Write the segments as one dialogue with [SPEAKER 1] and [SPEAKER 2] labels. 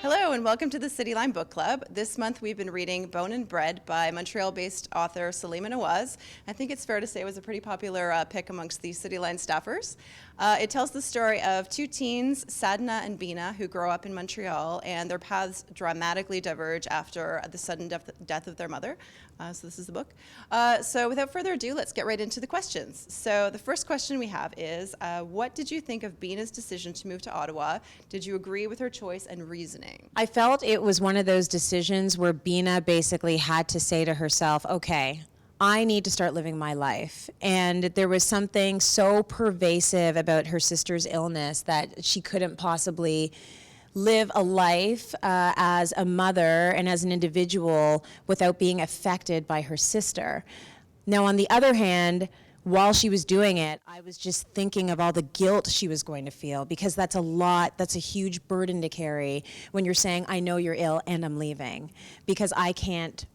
[SPEAKER 1] Hello and welcome to the Cityline Book Club. This month we've been reading Bone and Bread by Montreal-based author Saleema Nawaz. I think it's fair to say it was a pretty popular pick amongst the Cityline staffers. It tells the story of two teens, Sadhna and Beena, who grow up in Montreal, and their paths dramatically diverge after the sudden death of their mother. So this is the book. So without further ado, let's get right into the questions. So the first question we have is, what did you think of Beena's decision to move to Ottawa? Did you agree with her choice and reasoning?
[SPEAKER 2] I felt it was one of those decisions where Beena basically had to say to herself, okay, I need to start living my life. And there was something so pervasive about her sister's illness that she couldn't possibly live a life as a mother and as an individual without being affected by her sister. Now, on the other hand, while she was doing it, I was just thinking of all the guilt she was going to feel, because that's a lot, that's a huge burden to carry when you're saying, I know you're ill and I'm leaving, because I can't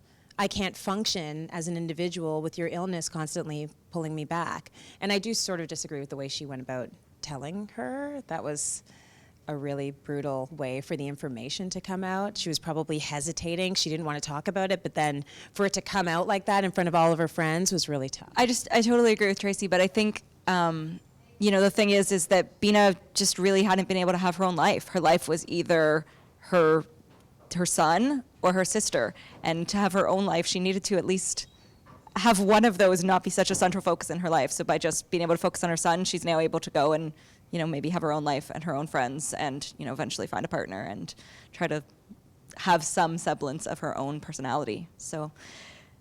[SPEAKER 2] function as an individual with your illness constantly pulling me back. And I do sort of disagree with the way she went about telling her. That was a really brutal way for the information to come out. She was probably hesitating. She didn't want to talk about it, but then for it to come out like that in front of all of her friends was really tough.
[SPEAKER 3] I totally agree with Tracy, but I think, the thing is that Beena just really hadn't been able to have her own life. Her life was either her son or her sister, and to have her own life, she needed to at least have one of those not be such a central focus in her life. So by just being able to focus on her son, she's now able to go and maybe have her own life and her own friends and, eventually find a partner and try to have some semblance of her own personality. So,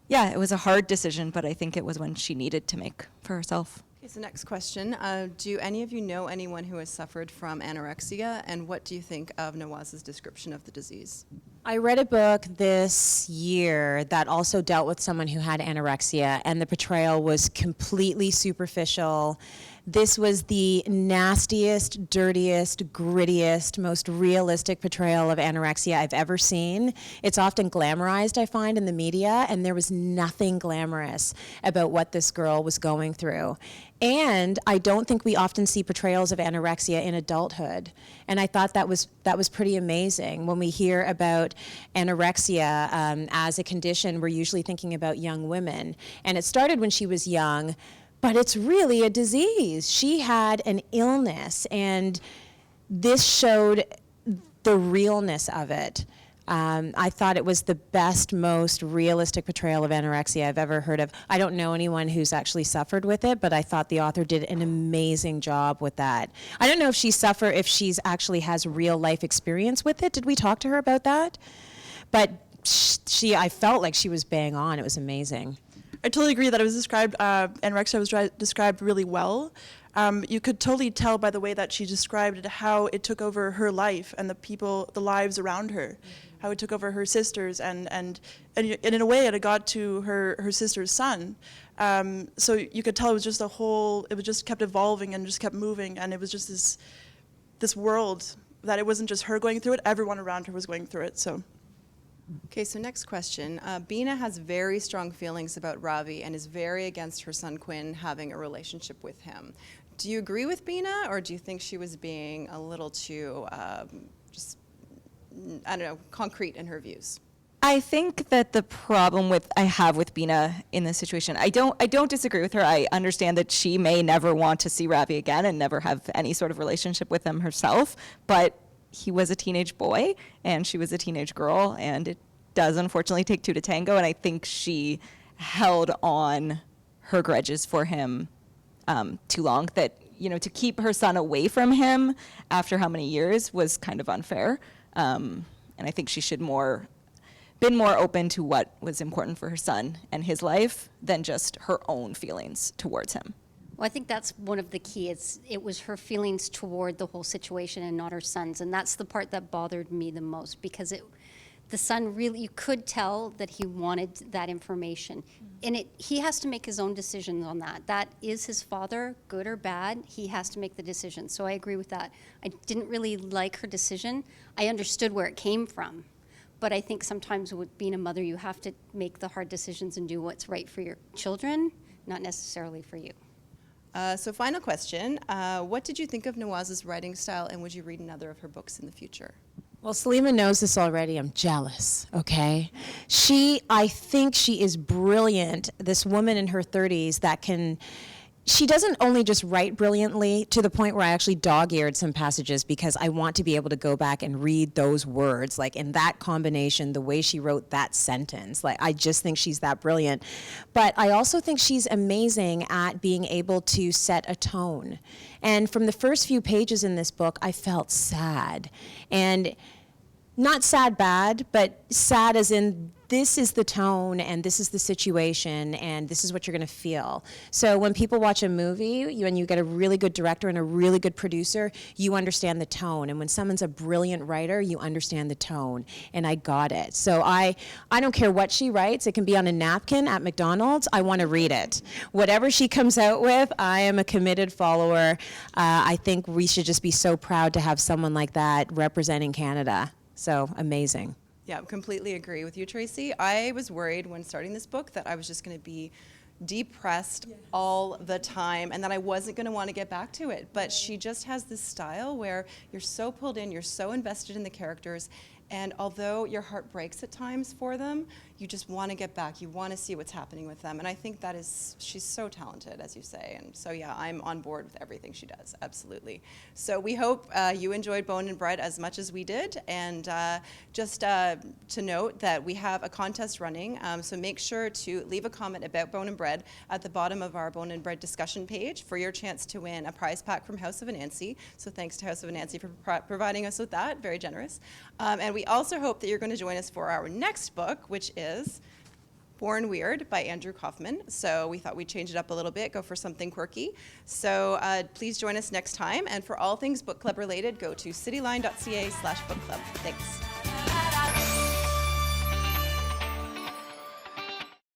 [SPEAKER 3] yeah, it was a hard decision, but I think it was one she needed to make for herself.
[SPEAKER 1] Okay, so next question. Do any of you know anyone who has suffered from anorexia, and what do you think of Nawaz's description of the disease?
[SPEAKER 2] I read a book this year that also dealt with someone who had anorexia, and the portrayal was completely superficial. This was the nastiest, dirtiest, grittiest, most realistic portrayal of anorexia I've ever seen. It's often glamorized, I find, in the media, and there was nothing glamorous about what this girl was going through. And I don't think we often see portrayals of anorexia in adulthood. And I thought that was pretty amazing. When we hear about anorexia as a condition, we're usually thinking about young women. And it started when she was young, but it's really a disease. She had an illness, and this showed the realness of it. I thought it was the best, most realistic portrayal of anorexia I've ever heard of. I don't know anyone who's actually suffered with it, but I thought the author did an amazing job with that. I don't know if she's actually has real life experience with it. Did we talk to her about that? But I felt like she was bang on. It was amazing.
[SPEAKER 4] I totally agree that it was described, anorexia was described really well. You could totally tell by the way that she described it how it took over her life and the lives around her, how it took over her sisters, and in a way it got to her sister's son. So you could tell it was just it just kept evolving and just kept moving, and it was just this world that it wasn't just her going through it, everyone around her was going through it. So.
[SPEAKER 1] Okay, so next question. Beena has very strong feelings about Ravi and is very against her son Quinn having a relationship with him. Do you agree with Beena, or do you think she was being a little too, concrete in her views?
[SPEAKER 3] I think that the problem I have with Beena in this situation, I don't disagree with her. I understand that she may never want to see Ravi again and never have any sort of relationship with him herself, but he was a teenage boy and she was a teenage girl, and it does unfortunately take two to tango, and I think she held on her grudges for him too long, that to keep her son away from him after how many years was kind of unfair, and I think she should been more open to what was important for her son and his life than just her own feelings towards him.
[SPEAKER 5] Well, I think that's one of the keys. It was her feelings toward the whole situation and not her son's. And that's the part that bothered me the most, because the son really, you could tell that he wanted that information. And he has to make his own decisions on that. That is his father, good or bad. He has to make the decision. So I agree with that. I didn't really like her decision. I understood where it came from. But I think sometimes with being a mother, you have to make the hard decisions and do what's right for your children, not necessarily for you.
[SPEAKER 1] So final question, what did you think of Nawaz's writing style, and would you read another of her books in the future?
[SPEAKER 2] Well, Saleema knows this already. I'm jealous, okay? I think she is brilliant, this woman in her 30s that she doesn't only just write brilliantly to the point where I actually dog-eared some passages because I want to be able to go back and read those words, like in that combination, the way she wrote that sentence. Like, I just think she's that brilliant. But I also think she's amazing at being able to set a tone. And from the first few pages in this book, I felt sad. And not sad bad, but sad as in this is the tone and this is the situation and this is what you're going to feel. So when people watch a movie and you get a really good director and a really good producer, you understand the tone. And when someone's a brilliant writer, you understand the tone. And I got it. So I don't care what she writes. It can be on a napkin at McDonald's. I want to read it. Whatever she comes out with, I am a committed follower. I think we should just be so proud to have someone like that representing Canada. So amazing.
[SPEAKER 1] Yeah, completely agree with you, Tracy. I was worried when starting this book that I was just going to be depressed all the time and that I wasn't going to want to get back to it. But she just has this style where you're so pulled in, you're so invested in the characters, and although your heart breaks at times for them, you just want to get back. You want to see what's happening with them. And I think she's so talented, as you say. And so, yeah, I'm on board with everything she does, absolutely. So we hope you enjoyed Bone and Bread as much as we did. And just to note that we have a contest running. So make sure to leave a comment about Bone and Bread at the bottom of our Bone and Bread discussion page for your chance to win a prize pack from House of Anansi. So thanks to House of Anansi for providing us with that. Very generous. And we also hope that you're going to join us for our next book, which is Born Weird by Andrew Kaufman. So we thought we'd change it up a little bit, go for something quirky. So please join us next time. And for all things book club related, go to cityline.ca/book club. Thanks.